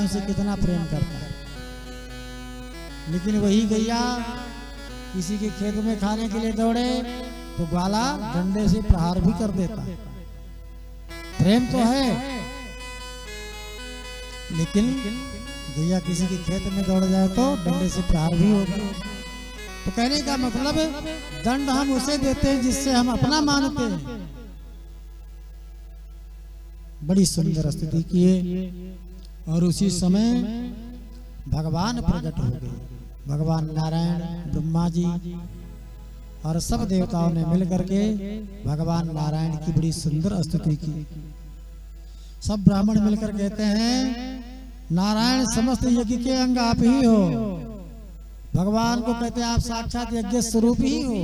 से कितना प्रेम करता है। लेकिन वही गैया किसी के खेत में खाने के लिए दौड़े तो ग्वाला डंडे से प्रहार भी कर देता। प्रेम तो है, लेकिन गैया किसी के खेत में दौड़ जाए तो डंडे से प्रहार भी होगा। तो कहने का मतलब दंड हम उसे देते हैं जिससे हम अपना मानते हैं। बड़ी सुंदर स्तुति किए और उसी समय भगवान प्रकट हो गए। भगवान नारायण, ब्रह्मा जी और सब देवताओं ने मिलकर के भगवान नारायण की बड़ी सुंदर स्तुति की। सब ब्राह्मण मिलकर कहते हैं नारायण समस्त यज्ञ के अंग आप ही हो। भगवान को कहते हैं आप साक्षात यज्ञ स्वरूप ही हो।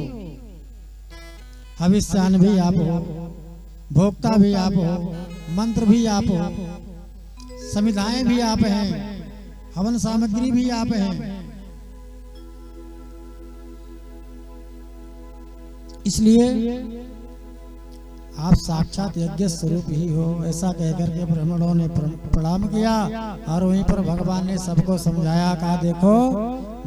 हविष्यान भी आप हो, भोक्ता भी आप हो, मंत्र भी आप हो, समिधाएं भी आप हैं, हवन सामग्री भी आप हैं। इसलिए आप साक्षात यज्ञ स्वरूप ही हो। ऐसा कहकर के ब्राह्मणों ने प्रणाम किया और वहीं पर भगवान ने सबको समझाया, कहा देखो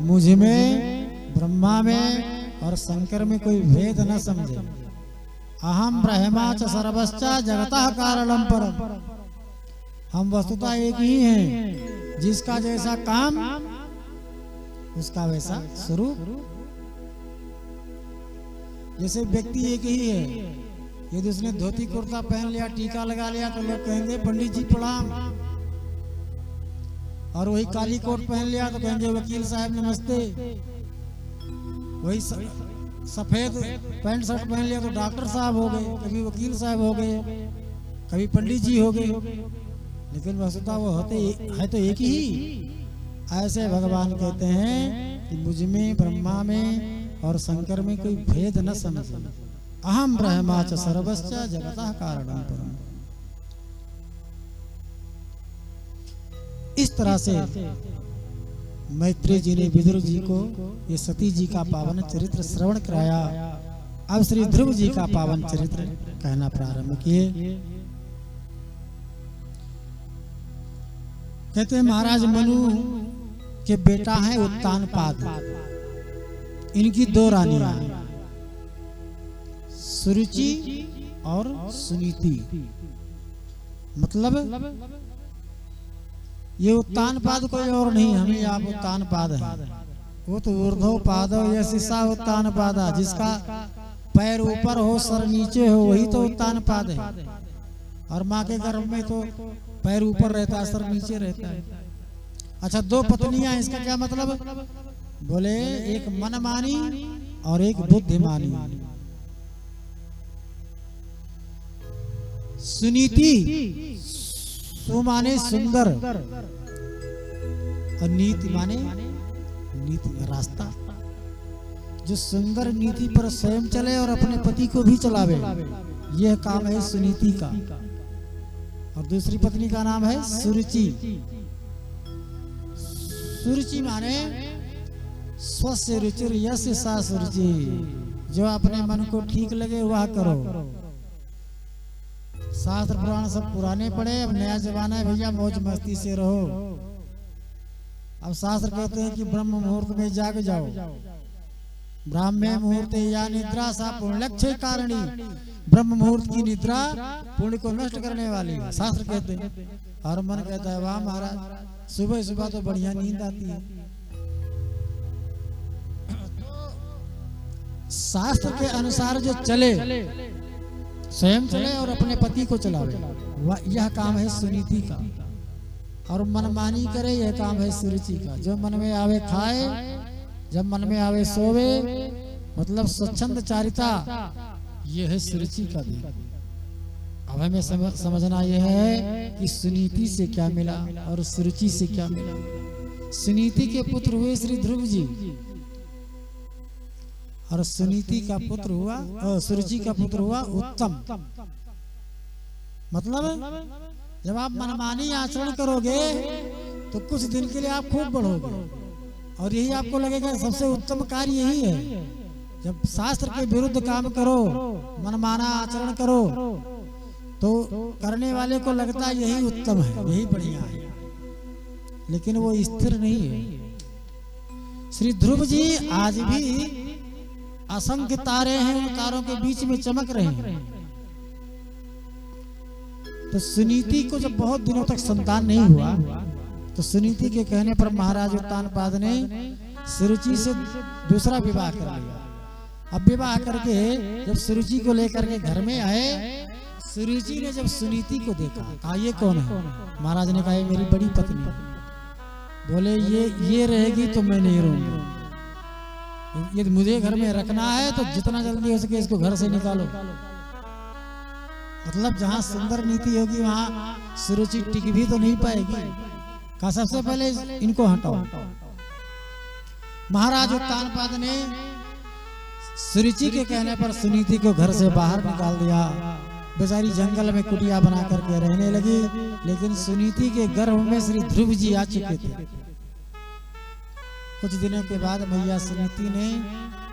मुझ में, ब्रह्मा में और शंकर में कोई भेद न समझे। अहम ब्रह्मा च सर्वश्च जगतः कारणम परम। हम वस्तुतः एक ही हैं, जिसका जैसा काम उसका वैसा स्वरूप। जैसे व्यक्ति एक ही है, यदि उसने धोती कुर्ता पहन लिया, टीका लगा लिया तो लोग कहेंगे पंडित जी प्रणाम, और वही काली कोट पहन लिया तो कहेंगे वकील साहब नमस्ते। वही सफेद पैंट शर्ट पहन लिया तो डॉक्टर साहब हो गए, कभी वकील साहब हो गए, कभी पंडित जी हो गए। लेकिन वस्तुतः वो होते है तो एक ही। ऐसे भगवान कहते हैं कि मुझ में, ब्रह्मा में और शंकर में कोई भेद न समझे। अहम ब्रह्मा च सर्वश्च जगतः कारणम परम। इस तरह से मैत्रेय जी ने विदुर जी को ये सती जी का पावन चरित्र श्रवण कराया। अब श्री ध्रुव जी का पावन चरित्र कहना प्रारंभ किए। कहते हैं महाराज मनु के बेटा है उत्तानपाद। इनकी दो रानियां, सुरुचि और सुनीति। मतलब ये उत्तानपाद कोई और नहीं, हम ही आप उत्तानपाद है। वो तो ऊर्ध्वपाद यशिषा उत्तानपादा, जिसका पैर ऊपर हो सर नीचे हो वही तो उत्तानपाद है। और माँ के गर्भ में तो पैर ऊपर रहता है सर नीचे रहता है। अच्छा, दो पत्नियां, इसका क्या मतलब? बोले एक मनमानी और एक बुद्धिमानी। सुनीति, सु माने सुंदर और नीति माने नीति का रास्ता। जो सुंदर नीति पर स्वयं चले और अपने पति को भी चलावे, यह काम है सुनीति का। और दूसरी पत्नी का नाम है सुरुचि। सुरुचि माने स्वस्य रुचिर यस्य सा सुरुचि। जो अपने मन को ठीक लगे वह करो। शास्त्र पुराण सब पुराने पड़े, अब नया जमाना है भैया, मौज मस्ती से रहो। अब शास्त्र कहते हैं कि ब्रह्म मुहूर्त में जाग जाओ। ब्राह्मे मुहूर्ते या निद्रा सा पुण्यलक्ष्य कारिणी। ब्रह्म मुहूर्त की निद्रा पुण्य को नष्ट करने वाली है, शास्त्र कहते हैं। और मन कहता है वाह महाराज, सुबह सुबह तो बढ़िया नींद आती है। शास्त्र के अनुसार जो चले, स्वयं चले और अपने पति को चलावे, यह काम है सुनीति का। और मनमानी करे, यह काम है सुरुचि का। जो मन में आवे खाए, जब मन में आवे सोवे, मतलब स्वच्छंद चारिता, यह है सुरुचि का दिन। अब हमें समझना यह है कि सुनीति से क्या मिला और सुरुचि से क्या मिला। सुनीति के पुत्र हुए श्री ध्रुव जी, और सुनीति का पुत्र हुआ, सुरुचि का पुत्र हुआ उत्तम। मतलब जब आप मनमानी आचरण करोगे तो कुछ दिन के लिए आप खूब बढ़ोगे, और यही आपको लगेगा सबसे उत्तम कार्य यही है। जब शास्त्र के विरुद्ध काम करो, मनमाना आचरण करो, तो करने वाले को लगता है यही उत्तम है, यही बढ़िया है। लेकिन वो स्थिर नहीं है। श्री ध्रुव जी आज भी असंख्य तारे हैं, उन तारों के बीच में चमक रहे हैं। तो सुनीति को जब बहुत दिनों तक संतान नहीं हुआ तो सुनीति के कहने पर महाराज उत्तानपाद ने सुरुचि से दूसरा विवाह कर लिया। अब विवाह करके जब सुरुचि को लेकर के घर में आए, सुरुचि ने जब सुनीति को देखा, कहा ये कौन है? महाराज ने कहा ये मेरी बड़ी पत्नी। बोले ये रहेगी तो मैं नहीं रहूंगा, यदि मुझे घर में रखना है तो जितना जल्दी हो सके इसको घर से निकालो। मतलब जहां सुंदर नीति होगी वहां सुरुचि टिक भी तो नहीं पाएगी। कहा सबसे पहले इनको हटाओ। महाराज उत्तानपाद ने सुरुचि के कहने पर सुनीति को घर से बाहर निकाल दिया। बेचारी जंगल में कुटिया बना करके रहने लगी। लेकिन सुनीति के गर्भ में श्री ध्रुव जी आ चुके थे। कुछ दिनों के बाद मैया सुनीति ने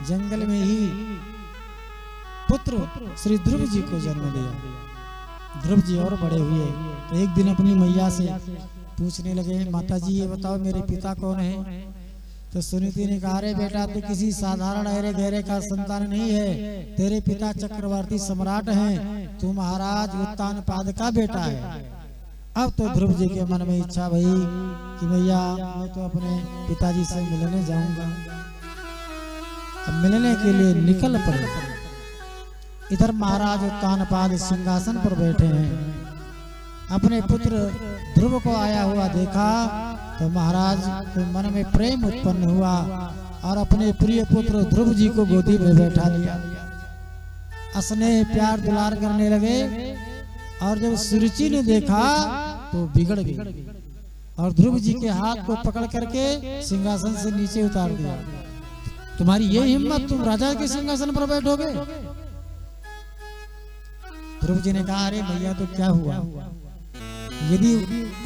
जंगल में ही पुत्र श्री ध्रुव जी को जन्म दिया। ध्रुव जी और बड़े हुए तो एक दिन अपनी मैया से पूछने लगे, माता जी ये बताओ मेरे पिता कौन है? तो सुनीति ने कहा, अरे बेटा तू किसी साधारण अरे गहरे का संतान नहीं है, तेरे पिता चक्रवर्ती सम्राट हैं, तू महाराज उत्तानपाद का बेटा है। अब तो ध्रुव जी के मन में इच्छा भई कि भैया मैं तो अपने पिताजी से मिलने जाऊंगा। अब मिलने के लिए निकल पड़े। इधर महाराज उत्तानपाद सिंहासन पर बैठे हैं। अपने पुत्र ध्रुव को आया हुआ देखा तो महाराज के मन में प्रेम उत्पन्न हुआ और अपने प्रिय पुत्र ध्रुव जी को गोदी में बैठा लिया। स्नेह प्यार दुलार करने लगे। और जब सुरुचि ने देखा तो बिगड़ गई और ध्रुव जी के हाथ को पकड़ करके सिंहासन से नीचे उतार दिया। तुम्हारी ये हिम्मत, तुम राजा के सिंहासन पर बैठोगे? ध्रुव जी ने कहा, अरे भैया तो क्या हुआ, यदि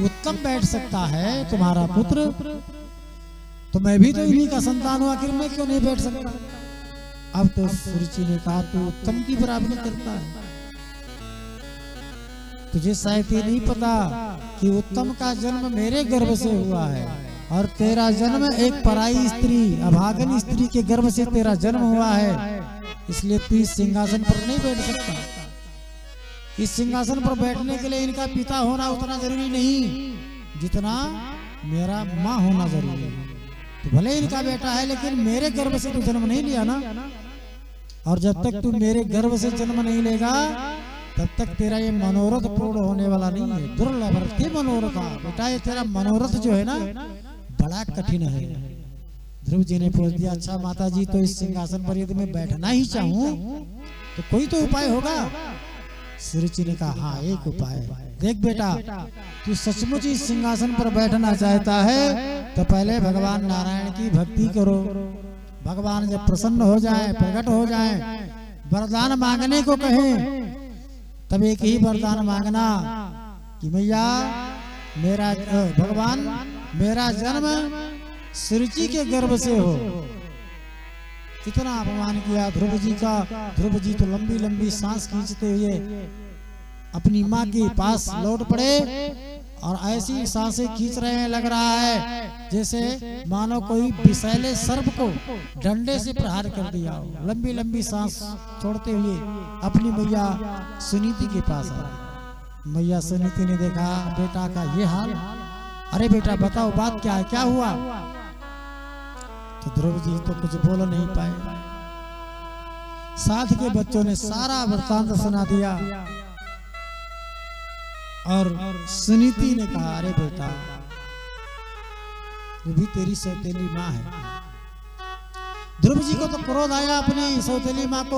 उत्तम बैठ सकता है तुम्हारा पुत्र तो मैं भी तो इन्हीं का संतान हूं, आखिर मैं क्यों नहीं बैठ सकता? अब तो सुरुचि ने कहा, तू उत्तम की बराबरी करता है, तुझे शायद ये नहीं पता कि उत्तम का जन्म मेरे गर्भ से हुआ है और तेरा जन्म एक पराई स्त्री, अभागन स्त्री के गर्भ से तेरा जन्म हुआ है, इसलिए तू इस सिंहासन पर नहीं बैठ सकता। इस सिंहासन पर बैठने के लिए इनका पिता होना उतना जरूरी नहीं जितना मेरा माँ होना जरूरी है। तो भले इनका बेटा है लेकिन मेरे गर्भ से तो जन्म नहीं लिया ना, और जब तक तू मेरे गर्भ से जन्म नहीं लेगा तब तक तेरा ये मनोरथ पूर्ण होने वाला नहीं है। दुर्लभ मनोरथ बेटा, ये तेरा मनोरथ जो है ना बड़ा कठिन है। ध्रुव जी ने पूछ दिया, अच्छा माता जी तो इस सिंहासन पर यदि मैं बैठना ही चाहूँ तो कोई तो उपाय होगा? सुरुचि ने कहा, हाँ एक उपाय है। देख बेटा, तू सचमुच इस सिंहासन पर बैठना चाहता है तो पहले भगवान नारायण की भक्ति करो। भगवान जब प्रसन्न हो जाए, प्रकट हो जाए, वरदान मांगने को कहें तब एक ही वरदान मांगना कि भैया मेरा भगवान मेरा जन्म सुरुचि के गर्भ से हो। कितना अपमान किया ध्रुव जी का। ध्रुव जी तो लंबी लंबी सांस खींचते हुए अपनी माँ के पास लौट पड़े और ऐसी सांसें खींच रहे हैं, लग रहा है जैसे मानो कोई विषैले सर्प को डंडे से प्रहार कर दिया हो। लंबी लंबी सांस छोड़ते हुए अपनी मैया सुनीति के पास आए। मैया सुनीति ने देखा बेटा का ये हाल, अरे बेटा बताओ बात क्या है, क्या हुआ? तो ध्रुव जी तो कुछ बोल नहीं पाए। साथ के बच्चों ने सारा वृत्तांत सुना दिया और सुनीति ने कहा, अरे बेटा वो भी तेरी सौतेली माँ है। ध्रुव जी को तो क्रोध आया अपनी सौतेली माँ को